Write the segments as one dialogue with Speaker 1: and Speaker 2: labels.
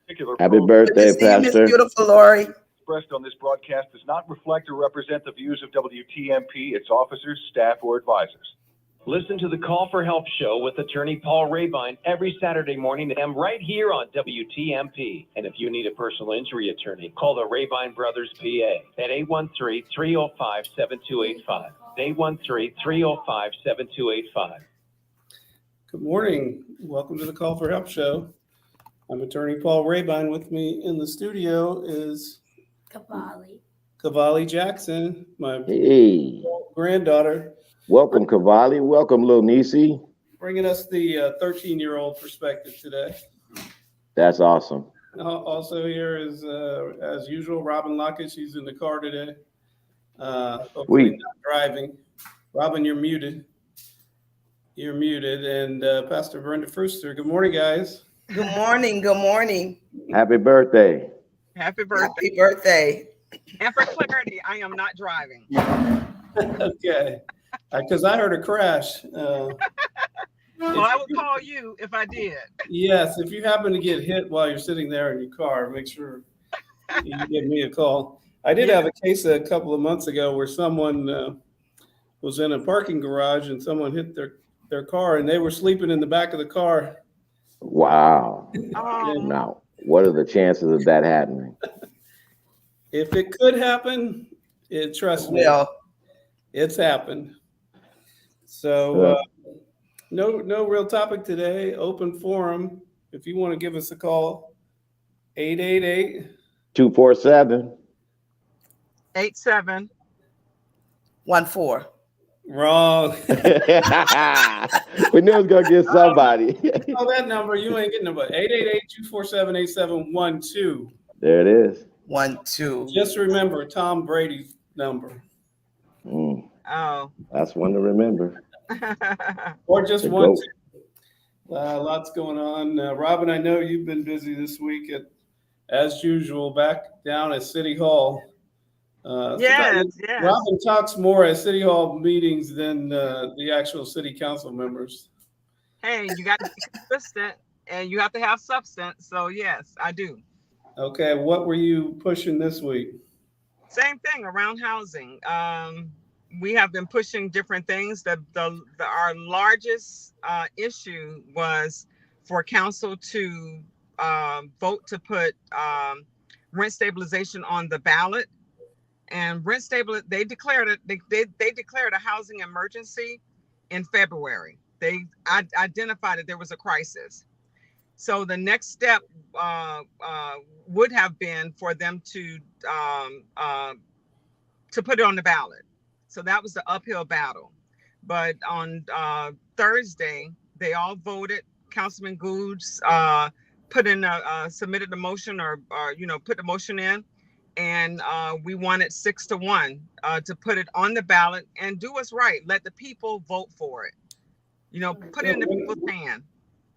Speaker 1: Happy birthday,
Speaker 2: Good to see you, Miss
Speaker 1: Pastor.
Speaker 2: Beautiful Lori.
Speaker 3: Expressed on this broadcast does not reflect or represent the views of WTMP, its officers, staff, or advisors.
Speaker 4: Listen to the Call for Help show with attorney Paul Rebein every Saturday morning at 10 right here on WTMP. And if you need a personal injury attorney, call the Rebein Brothers PA at 813-305-7285. 813-305-7285.
Speaker 5: Good morning. Welcome to the Call for Help show. I'm attorney Paul Rebein. With me in the studio is Cavalli Jackson, my
Speaker 1: Hey,
Speaker 5: granddaughter,
Speaker 1: welcome, Cavalli. Welcome, little Nisi.
Speaker 5: bringing us the 13-year-old perspective today.
Speaker 1: That's awesome.
Speaker 5: Also here is, as usual, Robin Lockett. She's in the car today. Hopefully not driving. Robin, you're muted. You're muted. And Pastor Brenda Fruster. Good morning, guys.
Speaker 2: Good morning. Good morning.
Speaker 1: Happy birthday.
Speaker 6: Happy birthday.
Speaker 2: Happy birthday.
Speaker 6: And for clarity, I am not driving.
Speaker 5: Okay. Because I heard a crash.
Speaker 6: Well, I would call you if I did.
Speaker 5: Yes, if you happen to get hit while you're sitting there in your car, make sure you give me a call. I did have a case a couple of months ago where someone was in a parking garage and someone hit their car and they were sleeping in the back of the car.
Speaker 1: Wow.
Speaker 6: Oh.
Speaker 1: Now, what are the chances of that happening?
Speaker 5: If it could happen, trust me, it's happened. So no real topic today. Open forum. If you want to give us a call, 888-247.
Speaker 6: 8714.
Speaker 5: Wrong.
Speaker 1: We knew it was going to get somebody.
Speaker 5: Oh, that number, you ain't getting nobody. 888-247-8712.
Speaker 1: There it is.
Speaker 2: 12.
Speaker 5: Just remember Tom Brady's number.
Speaker 6: Oh.
Speaker 1: That's one to remember.
Speaker 5: Or just one. Lots going on. Robin, I know you've been busy this week as usual, back down at City Hall.
Speaker 6: Yes.
Speaker 5: Robin talks more at City Hall meetings than the actual city council members.
Speaker 6: Hey, you got to be consistent and you have to have substance. So yes, I do.
Speaker 5: Okay, what were you pushing this week?
Speaker 6: Same thing around housing. We have been pushing different things. Our largest issue was for council to vote to put rent stabilization on the ballot. And they declared it. They declared a housing emergency in February. They identified that there was a crisis. So the next step would have been for them to put it on the ballot. So that was the uphill battle. But on Thursday, they all voted. Councilman Goods submitted a motion or put the motion in. And we wanted 6-1 to put it on the ballot and do what's right. Let the people vote for it. Put it in the people's hand.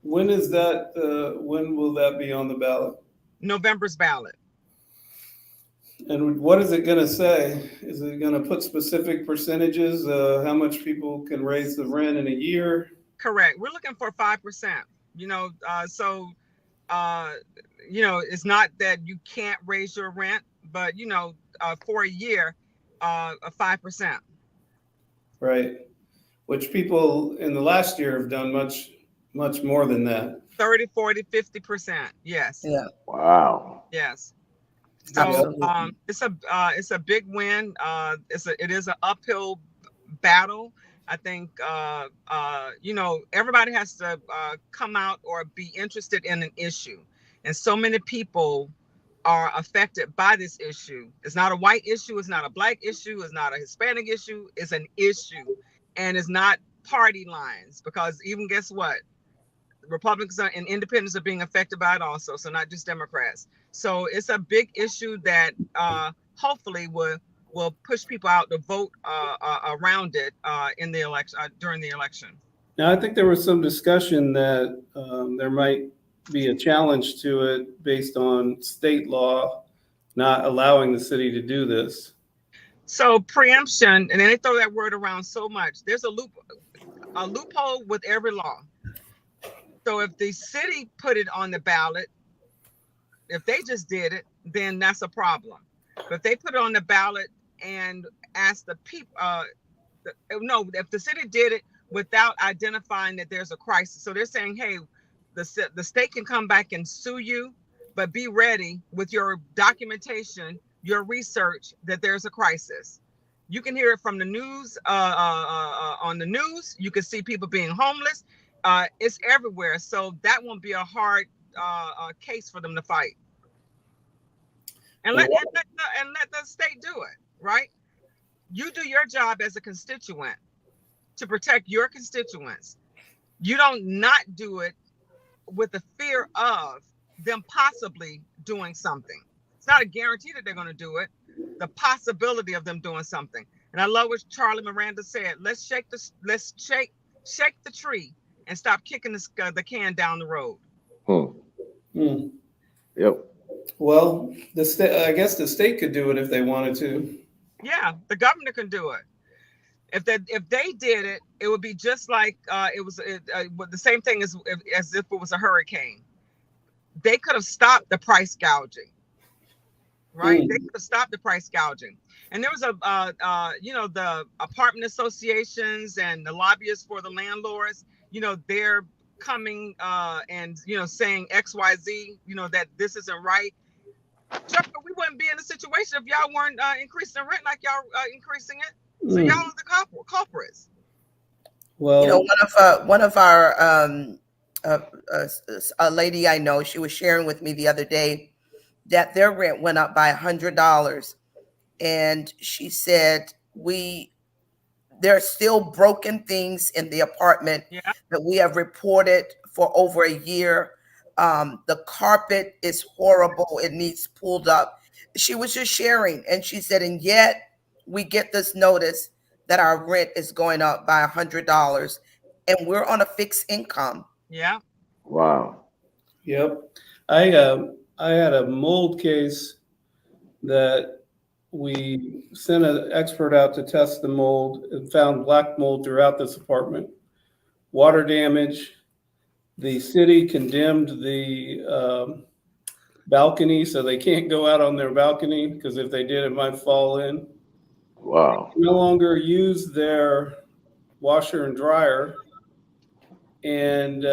Speaker 5: When is that? When will that be on the ballot?
Speaker 6: November's ballot.
Speaker 5: And what is it going to say? Is it going to put specific percentages? How much people can raise the rent in a year?
Speaker 6: Correct. We're looking for 5%. It's not that you can't raise your rent, but for a year, 5%.
Speaker 5: Right. Which people in the last year have done much more than that.
Speaker 6: 30, 40, 50%. Yes.
Speaker 2: Yeah.
Speaker 1: Wow.
Speaker 6: Yes. So it's a big win. It is an uphill battle. I think everybody has to come out or be interested in an issue, and so many people are affected by this issue. It's not a white issue. It's not a black issue. It's not a Hispanic issue. It's an issue, and it's not party lines, because even guess what? Republicans and independents are being affected by it also. So not just Democrats. So it's a big issue that hopefully will push people out to vote around it in the election during the election.
Speaker 5: Now, I think there was some discussion that there might be a challenge to it based on state law not allowing the city to do this.
Speaker 6: So preemption, and they throw that word around so much. There's a loophole with every law. So if the city put it on the ballot, If they just did it, then that's a problem. But if they put it on the ballot and ask the people, no, if the city did it without identifying that there's a crisis, so they're saying, hey, the state can come back and sue you, but be ready with your documentation, your research that there's a crisis. You can hear it from the news, on the news. You can see people being homeless. It's everywhere. So that won't be a hard case for them to fight. And let the state do it, right? You do your job as a constituent to protect your constituents. You don't not do it with the fear of them possibly doing something. It's not a guarantee that they're going to do it. The possibility of them doing something. And I love what Charlie Miranda said. Let's shake the tree and stop kicking the can down the road.
Speaker 1: Yep.
Speaker 5: Well, I guess the state could do it if they wanted to.
Speaker 6: Yeah, the governor can do it. If they did it, it would be just like the same thing as if it was a hurricane. They could have stopped the price gouging, right? They could have stopped the price gouging. And there was the apartment associations and the lobbyists for the landlords, they're coming and saying XYZ, that this isn't right. Chuck, we wouldn't be in a situation if y'all weren't increasing rent like y'all increasing it. So y'all are the culprits.
Speaker 5: Well,
Speaker 2: one of our a lady I know, she was sharing with me the other day that their rent went up by $100, and she said there are still broken things in the apartment that we have reported for over a year. The carpet is horrible. It needs pulled up. She was just sharing, and she said, and yet we get this notice that our rent is going up by $100, and we're on a fixed income.
Speaker 6: Yeah.
Speaker 1: Wow.
Speaker 5: Yep. I had a mold case that we sent an expert out to test the mold and found black mold throughout this apartment. Water damage. The city condemned the balcony, so they can't go out on their balcony because if they did, it might fall in.
Speaker 1: Wow.
Speaker 5: They no longer use their washer and dryer, and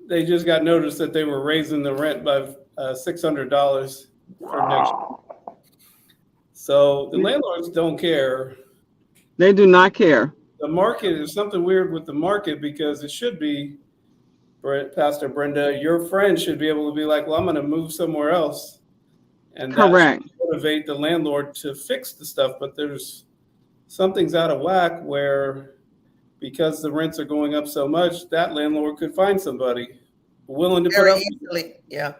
Speaker 5: they just got notice that they were raising the rent by $600 for next year. So the landlords don't care.
Speaker 7: They do not care.
Speaker 5: The market is something weird with the market because it should be, Pastor Brenda, your friend should be able to be like, well, I'm going to move somewhere else. And
Speaker 7: Correct.
Speaker 5: that should motivate the landlord to fix the stuff. But there's something's out of whack where because the rents are going up so much, that landlord could find somebody willing to
Speaker 2: Very
Speaker 5: put up.
Speaker 2: easily. Yeah.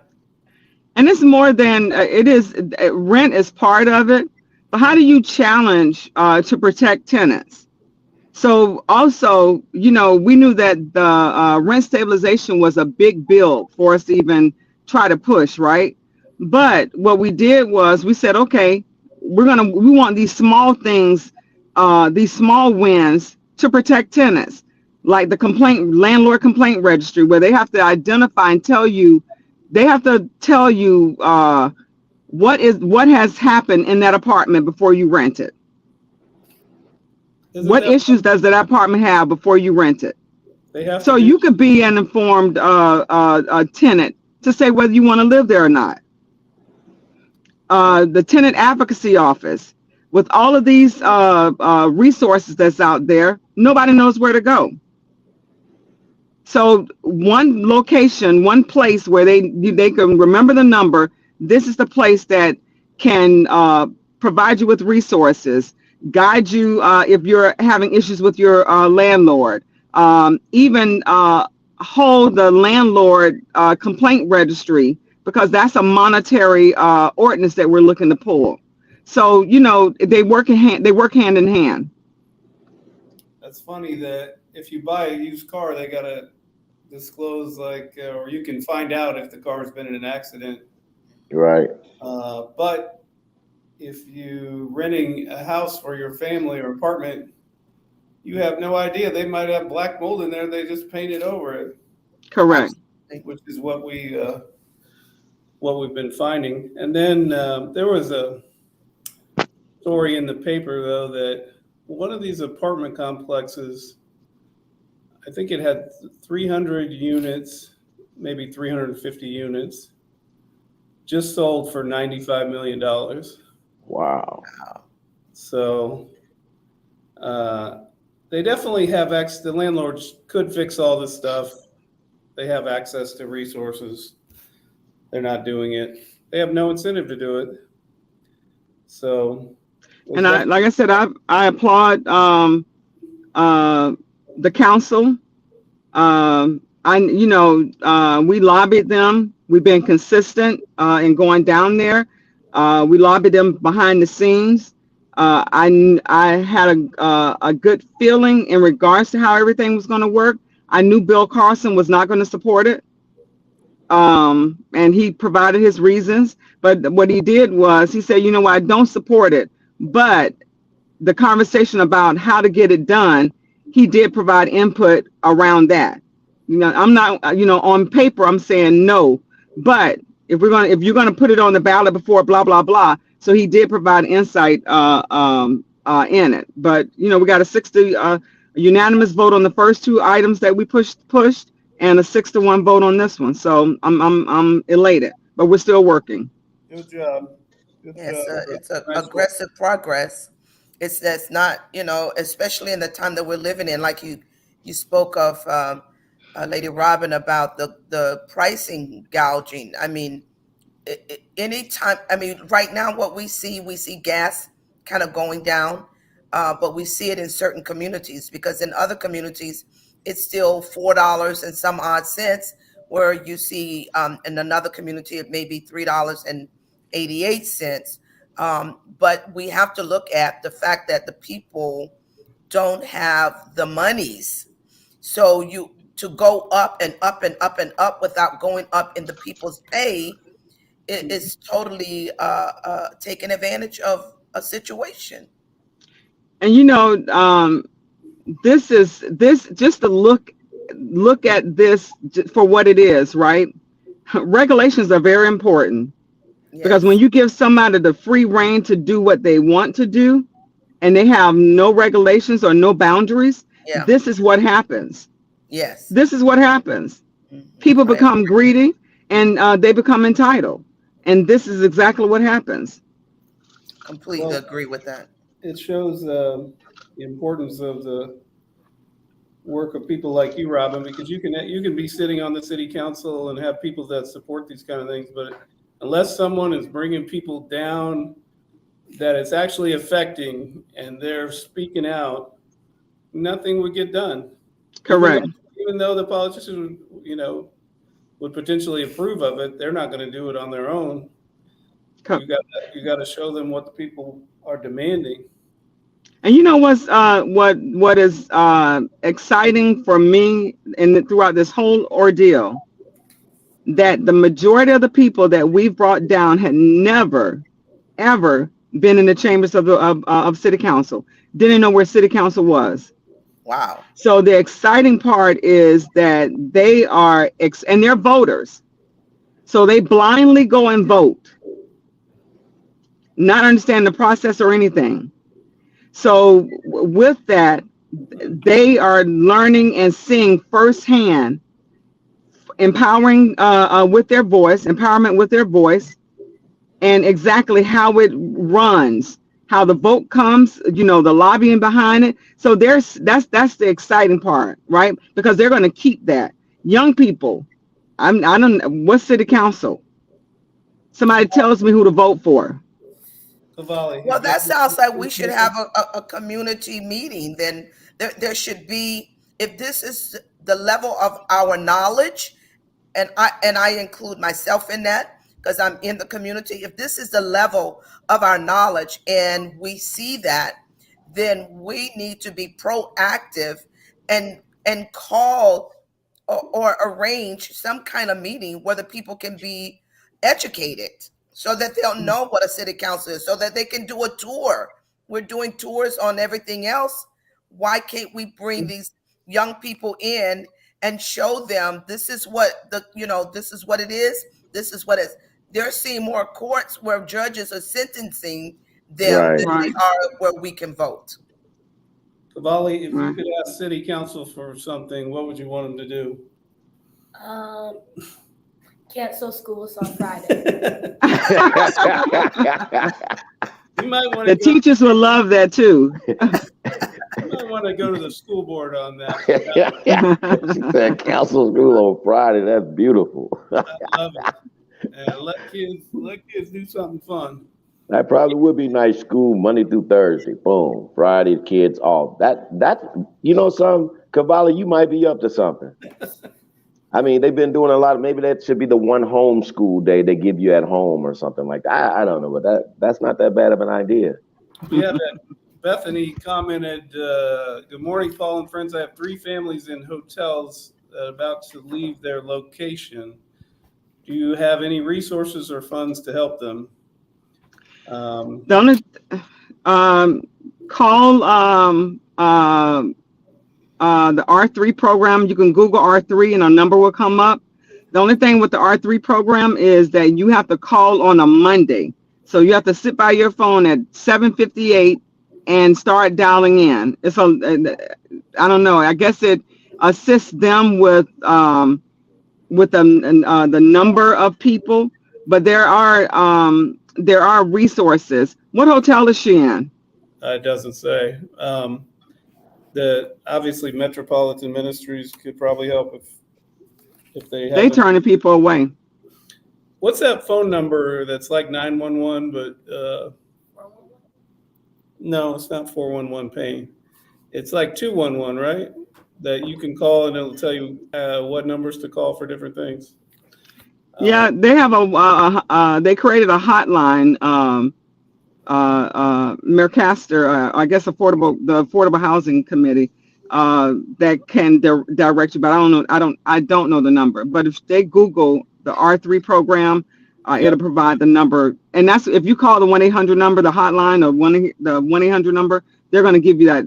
Speaker 7: And it's more than it is. Rent is part of it. But how do you challenge to protect tenants? So also, we knew that the rent stabilization was a big bill for us to even try to push, right? But what we did was we said, okay, we want these small things, these small wins to protect tenants, like the landlord complaint registry, where they have to identify and tell you what has happened in that apartment before you rent it. What issues does that apartment have before you rent it? So you could be an informed tenant to say whether you want to live there or not. The tenant advocacy office, with all of these resources that's out there, nobody knows where to go. So one location, one place where they can remember the number. This is the place that can provide you with resources, guide you if you're having issues with your landlord, even hold the landlord complaint registry, because that's a monetary ordinance that we're looking to pull. So they work hand in hand.
Speaker 5: That's funny that if you buy a used car, they gotta disclose or you can find out if the car's been in an accident.
Speaker 1: Right.
Speaker 5: But if you renting a house for your family or apartment, you have no idea. They might have black mold in there. They just painted over it.
Speaker 7: Correct.
Speaker 5: Which is what we what we've been finding. And then there was a story in the paper, though, that one of these apartment complexes, I think it had 300 units, maybe 350 units, just sold for $95 million.
Speaker 1: Wow.
Speaker 5: So they definitely have access. The landlords could fix all this stuff. They have access to resources. They're not doing it. They have no incentive to do it. So,
Speaker 7: And like I said, I applaud the council. We lobbied them. We've been consistent in going down there. We lobbied them behind the scenes. I had a good feeling in regards to how everything was going to work. I knew Bill Carson was not going to support it. And he provided his reasons. But what he did was he said, you know what, I don't support it. But the conversation about how to get it done, he did provide input around that. You know, I'm not, on paper, I'm saying no. But if you're gonna put it on the ballot before blah blah blah, so he did provide insight in it. But we got a 60 unanimous vote on the first two items that we pushed, and a 6-1 vote on this one. So I'm elated, but we're still working.
Speaker 5: Good job.
Speaker 2: It's aggressive progress. That's not, especially in the time that we're living in, like you spoke of, Lady Robin, about the pricing gouging. I mean, anytime, right now what we see gas kind of going down, but we see it in certain communities, because in other communities, it's still $4 and some odd cents, where you see in another community, it may be $3.88. But we have to look at the fact that the people don't have the monies. So to go up and up and up and up without going up in the people's pay, it is totally taking advantage of a situation.
Speaker 7: And this just to look at this for what it is, right? Regulations are very important. Yes. Because when you give somebody the free reign to do what they want to do, and they have no regulations or no boundaries, this is what happens.
Speaker 2: Yes.
Speaker 7: This is what happens. People become greedy, and they become entitled. And this is exactly what happens.
Speaker 2: Completely agree with that.
Speaker 5: It shows the importance of the work of people like you, Robin, because you can be sitting on the city council and have people that support these kind of things, but unless someone is bringing people down that it's actually affecting and they're speaking out, nothing would get done.
Speaker 7: Correct.
Speaker 5: Even though the politicians, would potentially approve of it, they're not going to do it on their own. You got to show them what the people are demanding.
Speaker 7: And what is exciting for me throughout this whole ordeal, that the majority of the people that we've brought down had never, ever been in the chambers of city council, didn't know where city council was.
Speaker 2: Wow.
Speaker 7: So the exciting part is that they are, and they're voters. So they blindly go and vote, not understand the process or anything. So with that, they are learning and seeing firsthand empowerment with their voice, and exactly how it runs, how the vote comes, the lobbying behind it. So that's the exciting part, right? Because they're going to keep that. Young people, I don't know, what's city council? Somebody tells me who to vote for.
Speaker 2: Well, that sounds like we should have a community meeting. Then there should be, if this is the level of our knowledge, and I include myself in that because I'm in the community. If this is the level of our knowledge and we see that, then we need to be proactive and call or arrange some kind of meeting where the people can be educated, so that they'll know what a city council is, so that they can do a tour. We're doing tours on everything else. Why can't we bring these young people in and show them this is what this is what it is. This is what they're seeing more courts where judges are sentencing them
Speaker 1: Right.
Speaker 2: than they are where we can vote.
Speaker 5: Cavalli, if you
Speaker 7: Right.
Speaker 5: could ask city council for something, what would you want them to do?
Speaker 8: Cancel schools on Friday.
Speaker 5: You might want
Speaker 7: The
Speaker 5: to go,
Speaker 7: teachers will love that too.
Speaker 5: you might want to go to the school board on that.
Speaker 1: She said council school on Friday. That's beautiful.
Speaker 5: I love it. And let kids do something fun.
Speaker 1: That probably would be nice. School Monday through Thursday. Boom. Friday, kids off. That you know something, Cavalli, you might be up to something. I mean, they've been doing a lot. Maybe that should be the one home school day they give you at home or something like that. I don't know, but that's not that bad of an idea.
Speaker 5: Yeah, Bethany commented, good morning, Paul and friends. I have 3 families in hotels about to leave their location. Do you have any resources or funds to help them?
Speaker 7: The only call the R3 program. You can Google R3 and a number will come up. The only thing with the R3 program is that you have to call on a Monday. So you have to sit by your phone at 7:58 and start dialing in. I don't know. I guess it assists them with the number of people, but there are resources. What hotel is she in?
Speaker 5: It doesn't say. Obviously Metropolitan Ministries could probably help if they have.
Speaker 7: They turning people away.
Speaker 5: What's that phone number that's like 911, but no, it's not 411 pain. It's like 211, right? That you can call and it'll tell you what numbers to call for different things.
Speaker 7: Yeah, they have they created a hotline, Mercaster, I guess the Affordable Housing Committee, that can direct you, but I don't know the number. But if they Google the R3 program, it'll provide the number, and that's if you call the 1-800 number, the hotline, or the 1-800 number, they're going to give you that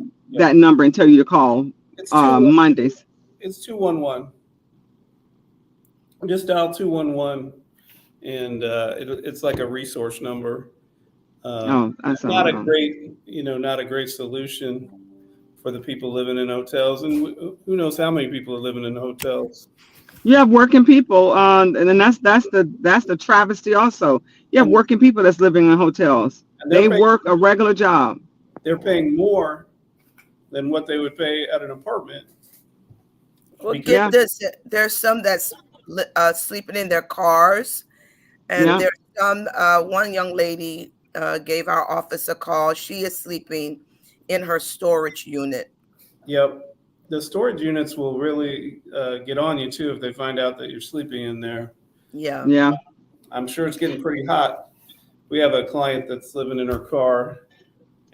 Speaker 7: number and tell you to call Mondays.
Speaker 5: It's 211. Just dial 211, and it's like a resource number.
Speaker 7: That's
Speaker 5: not a great solution for the people living in hotels, and who knows how many people are living in hotels.
Speaker 7: You have working people, and then that's the travesty. Also, you have working people that's living in hotels. They work a regular job.
Speaker 5: They're paying more than what they would pay at an apartment.
Speaker 2: Well, get this. There's some that's sleeping in their cars, and there's some. One young lady gave our office a call. She is sleeping in her storage unit.
Speaker 5: Yep. The storage units will really get on you too if they find out that you're sleeping in there.
Speaker 2: Yeah.
Speaker 5: I'm sure it's getting pretty hot. We have a client that's living in her car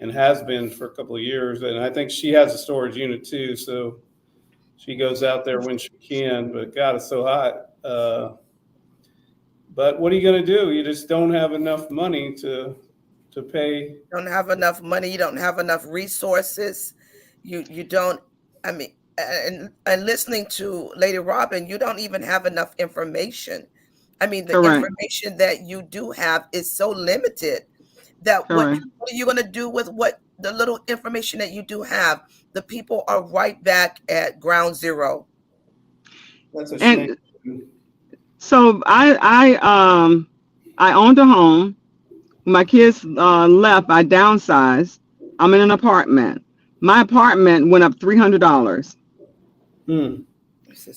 Speaker 5: and has been for a couple of years, and I think she has a storage unit too. So she goes out there when she can. But God, it's so hot. But what are you going to do? You just don't have enough money to pay.
Speaker 2: You don't have enough money. You don't have enough resources. You don't. I mean, and listening to Lady Robin, you don't even have enough information. I mean, the information that you do have is so limited that what are you going to do with what the little information that you do have? The people are right back at ground zero.
Speaker 5: That's a shame.
Speaker 7: So I owned a home. My kids left. I downsized. I'm in an apartment. My apartment went up $300.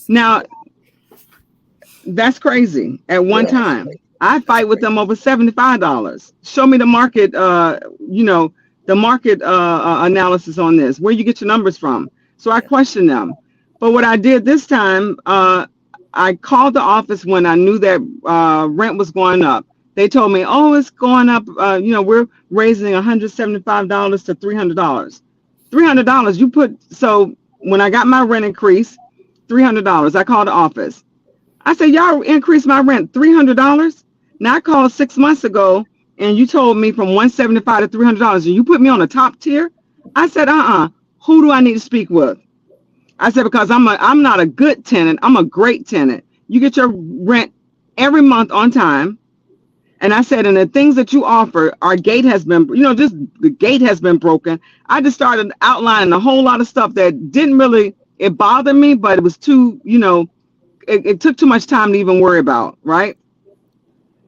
Speaker 7: Now, that's crazy. At one time, I fight with them over $75. Show me the market. The market analysis on this. Where you get your numbers from? So I questioned them. But what I did this time, I called the office when I knew that rent was going up. They told me, "Oh, it's going up. We're raising $175 to $300." $300. You put so when I got my rent increase, $300. I called the office. I said, "Y'all increased my rent $300." Now I called 6 months ago, and you told me from $175 to $300, and you put me on the top tier. I said, Who do I need to speak with? I said, because I'm not a good tenant. I'm a great tenant. You get your rent every month on time. And I said, and the things that you offer, our gate has been, just the gate has been broken. I just started outlining a whole lot of stuff that didn't really, it bothered me, but it was too, it took too much time to even worry about, right?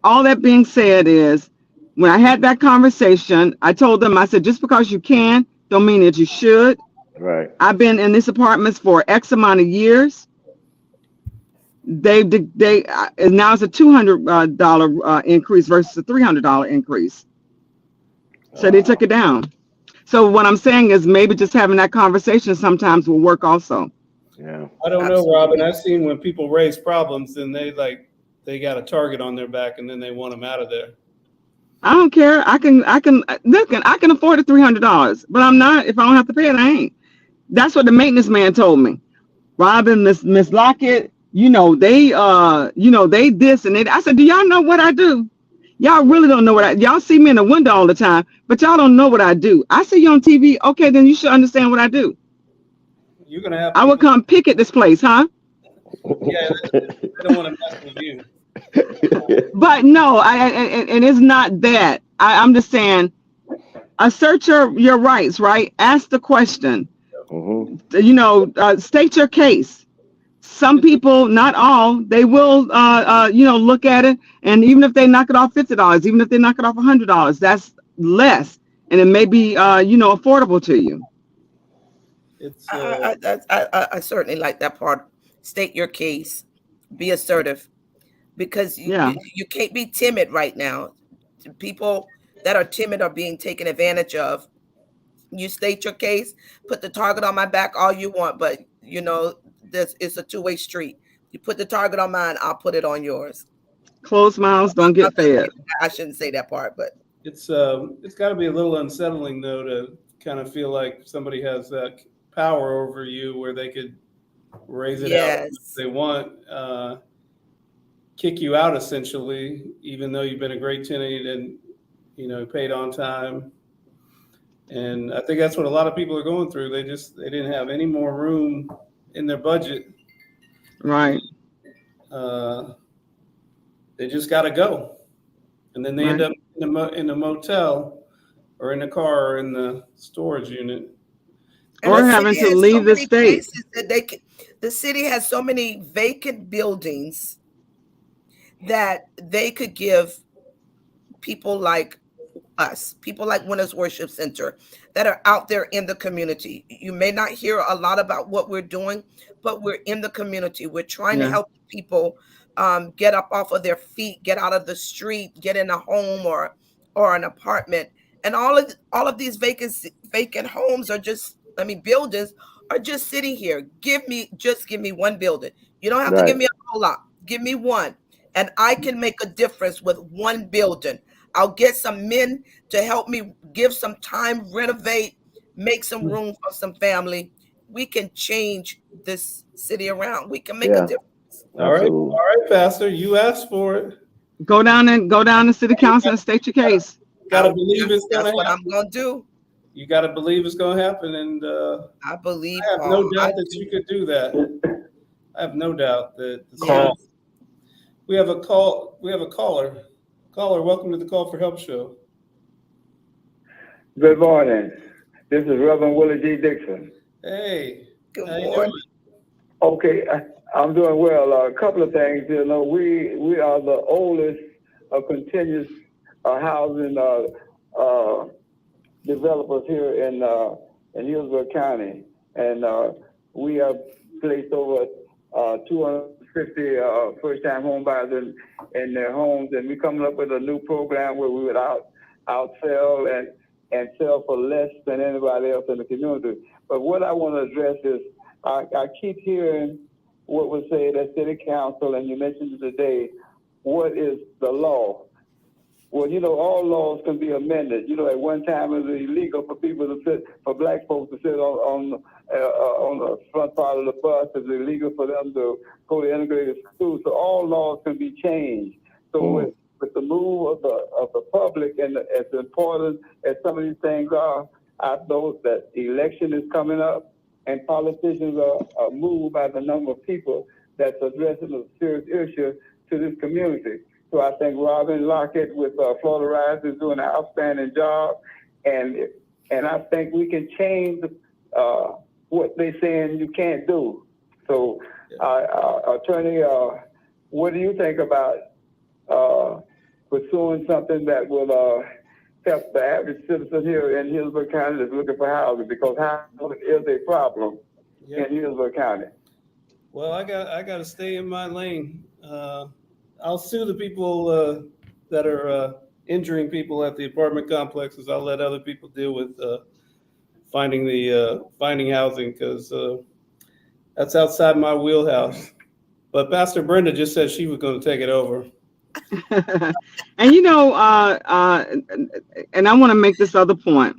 Speaker 7: All that being said is, when I had that conversation, I told them, I said, just because you can, don't mean that you should.
Speaker 1: Right.
Speaker 7: I've been in these apartments for X amount of years. Now it's a $200 increase versus a $300 increase. So they took it down. So what I'm saying is maybe just having that conversation sometimes will work also.
Speaker 1: Yeah.
Speaker 5: I don't know, Robin. I've seen when people raise problems and they got a target on their back and then they want them out of there.
Speaker 7: I don't care. I can afford the $300, but I'm not. If I don't have to pay it, I ain't. That's what the maintenance man told me. Robin, Miss Lockett, they this and it. I said, do y'all know what I do? Y'all really don't know what y'all see me in the window all the time, but y'all don't know what I do. I see you on TV. Okay, then you should understand what I do.
Speaker 5: You're gonna have.
Speaker 7: I would come picket this place, huh?
Speaker 5: Yeah, they don't want to mess with you.
Speaker 7: But no, and it's not that. I'm just saying, assert your rights, right? Ask the question.
Speaker 1: Mm-hmm.
Speaker 7: State your case. Some people, not all, they will, look at it, and even if they knock it off $50, even if they knock it off $100, that's less, and it may be, affordable to you.
Speaker 5: It's
Speaker 2: I certainly like that part. State your case, be assertive, because you can't be timid right now. People that are timid are being taken advantage of. You state your case, put the target on my back all you want, but this is a two-way street. You put the target on mine, I'll put it on yours.
Speaker 7: Closed mouths don't get fed.
Speaker 2: I shouldn't say that part, but
Speaker 5: it's got to be a little unsettling though to kind of feel like somebody has that power over you where they could raise it out if they want, kick you out essentially, even though you've been a great tenant and paid on time. And I think that's what a lot of people are going through. They didn't have any more room in their budget.
Speaker 7: Right.
Speaker 5: They just got to go. And then they end up in a motel or in a car or in the storage unit.
Speaker 7: Or having to leave the state.
Speaker 2: The city has so many vacant buildings that they could give people like us, people like Winners Worship Center that are out there in the community. You may not hear a lot about what we're doing, but we're in the community. We're trying to help people get up off of their feet, get out of the street, get in a home or an apartment. And all of these vacant homes are buildings are just sitting here. Give me one building. You don't have to give me a whole lot. Give me one. And I can make a difference with one building. I'll get some men to help me give some time, renovate, make some room for some family. We can change this city around. We can make a difference.
Speaker 5: All right, Pastor, you asked for it.
Speaker 7: Go down to city council and state your case.
Speaker 5: Gotta believe it's gonna happen.
Speaker 2: That's what I'm gonna do.
Speaker 5: You gotta believe it's gonna happen, and
Speaker 2: I believe.
Speaker 5: I have no doubt that you could do that. I have no doubt that. We have a call. We have a caller. Caller, welcome to the Call for Help show.
Speaker 9: Good morning. This is Reverend Willie G. Dixon.
Speaker 5: Hey.
Speaker 2: Good morning.
Speaker 9: Okay, I'm doing well. A couple of things. We are the oldest continuous housing developers here in Hillsborough County, and we have placed over 250 first-time home buyers in their homes, and we're coming up with a new program where we would outsell and sell for less than anybody else in the community. But what I want to address is I keep hearing what was said at City Council, and you mentioned it today. What is the law? Well, all laws can be amended. At one time it was illegal for black folks to sit on the front part of the bus. It's illegal for them to go to integrated school. So all laws can be changed. So with the move of the public, and as important as some of these things are, I know that the election is coming up, and politicians are moved by the number of people that's addressing a serious issue to this community. So I think Robin Lockett with Florida Rise is doing an outstanding job, and I think we can change what they're saying you can't do. So, Attorney, what do you think about pursuing something that will help the average citizen here in Hillsborough County that's looking for housing, because housing is a problem in Hillsborough County?
Speaker 5: Well, I got to stay in my lane. I'll sue the people that are injuring people at the apartment complexes. I'll let other people deal with finding housing, because that's outside my wheelhouse. But Pastor Brenda just said she was going to take it over.
Speaker 7: And and I want to make this other point,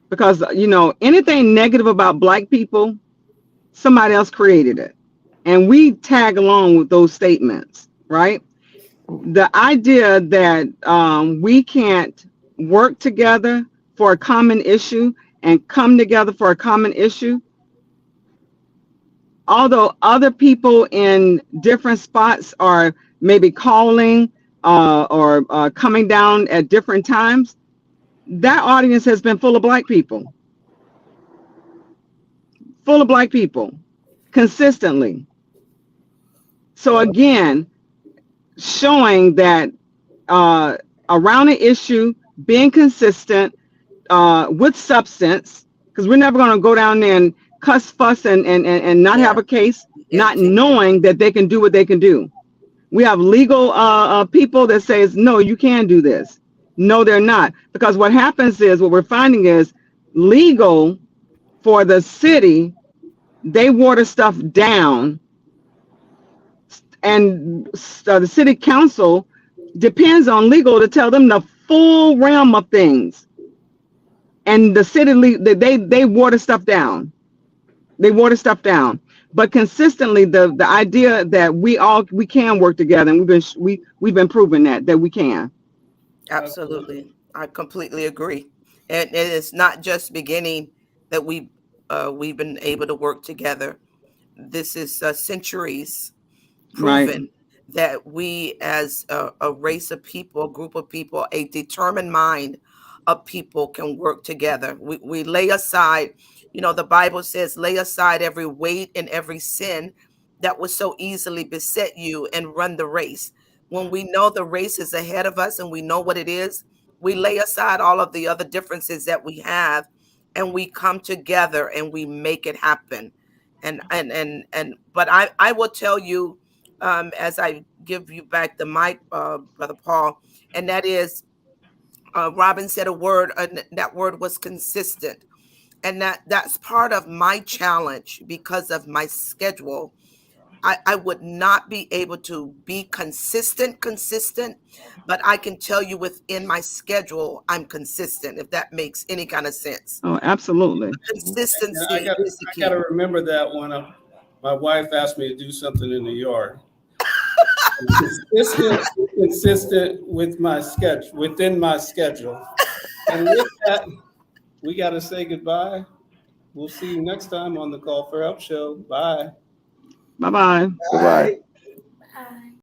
Speaker 7: because anything negative about Black people, somebody else created it, and we tag along with those statements, right? The idea that we can't work together for a common issue and come together for a common issue, although other people in different spots are maybe calling or coming down at different times, that audience has been full of Black people consistently. So again, showing that around an issue, being consistent with substance, because we're never going to go down there and cuss, fuss, and not have a case, not knowing that they can do what they can do. We have legal people that says, no, you can't do this. No, they're not. Because what happens is, what we're finding is, legal for the city, they water stuff down, and the city council depends on legal to tell them the full realm of things. And the city, they water stuff down. But consistently, the idea that we can work together, and we've been proving that we can.
Speaker 2: Absolutely. I completely agree. And it is not just beginning that we've been able to work together. This is centuries proven that we, as a race of people, a group of people, a determined mind of people, can work together. We lay aside, the Bible says, lay aside every weight and every sin that would so easily beset you, and run the race. When we know the race is ahead of us and we know what it is, we lay aside all of the other differences that we have, and we come together and we make it happen. But I will tell you, as I give you back the mic, Brother Paul, and that is, Robin said a word, and that word was consistent. And that's part of my challenge, because of my schedule. I would not be able to be consistent, but I can tell you within my schedule, I'm consistent, if that makes any kind of sense.
Speaker 7: Oh, absolutely.
Speaker 2: Consistency
Speaker 5: I
Speaker 2: is the key.
Speaker 5: got to remember that when my wife asked me to do something in the yard. Consistent with my schedule, within my schedule. And with that, we got to say goodbye. We'll see you next time on the Call for Help show. Bye.
Speaker 7: Bye-bye.
Speaker 1: Bye.